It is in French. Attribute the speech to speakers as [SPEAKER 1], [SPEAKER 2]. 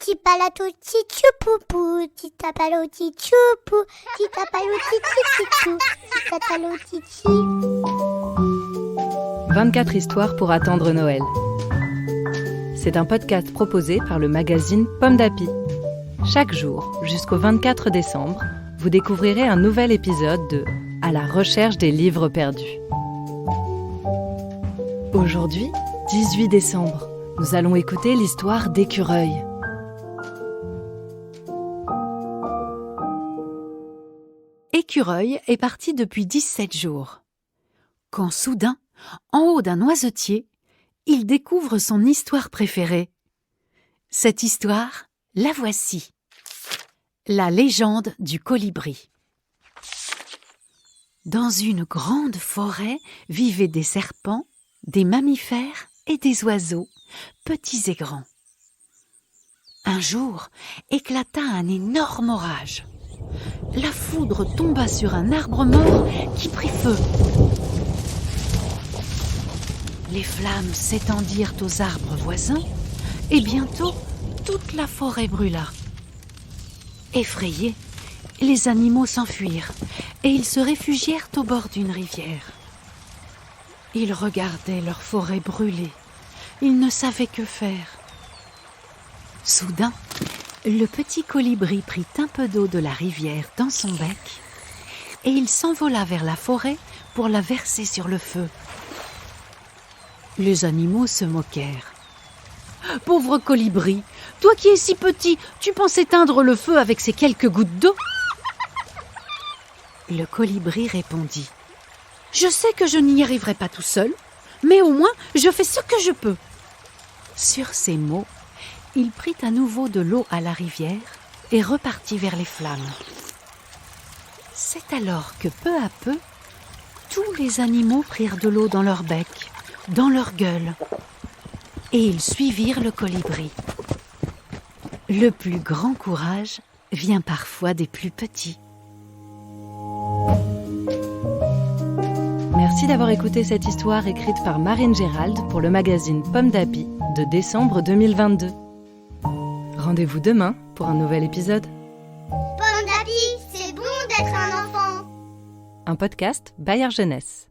[SPEAKER 1] Tipalato tichupupu, titapalo tichupu, titapalo tichichichou, titatalo tichi.
[SPEAKER 2] 24 histoires pour attendre Noël. C'est un podcast proposé par le magazine Pomme d'Api. Chaque jour, jusqu'au 24 décembre, vous découvrirez un nouvel épisode de « À la recherche des livres perdus ». Aujourd'hui, 18 décembre, nous allons écouter l'histoire d'Écureuil.
[SPEAKER 3] Écureuil est parti depuis 17 jours. Quand soudain, en haut d'un noisetier, il découvre son histoire préférée. Cette histoire, la voici. La légende du colibri. Dans une grande forêt vivaient des serpents, des mammifères et des oiseaux, petits et grands. Un jour, éclata un énorme orage. La foudre tomba sur un arbre mort qui prit feu. Les flammes s'étendirent aux arbres voisins et bientôt toute la forêt brûla. Effrayés, les animaux s'enfuirent et ils se réfugièrent au bord d'une rivière. Ils regardaient leur forêt brûler. Ils ne savaient que faire. Soudain, le petit colibri prit un peu d'eau de la rivière dans son bec et il s'envola vers la forêt pour la verser sur le feu. Les animaux se moquèrent. « Pauvre colibri, toi qui es si petit, tu penses éteindre le feu avec ces quelques gouttes d'eau ?» Le colibri répondit. « Je sais que je n'y arriverai pas tout seul, mais au moins je fais ce que je peux. » Sur ces mots, il prit à nouveau de l'eau à la rivière et repartit vers les flammes. C'est alors que peu à peu, tous les animaux prirent de l'eau dans leur bec, dans leur gueule, et ils suivirent le colibri. Le plus grand courage vient parfois des plus petits.
[SPEAKER 2] Merci d'avoir écouté cette histoire écrite par Marine Gérald pour le magazine Pomme d'Api de décembre 2022. Rendez-vous demain pour un nouvel épisode.
[SPEAKER 1] Pomme d'Api, c'est bon d'être un enfant.
[SPEAKER 2] Un podcast Bayard Jeunesse.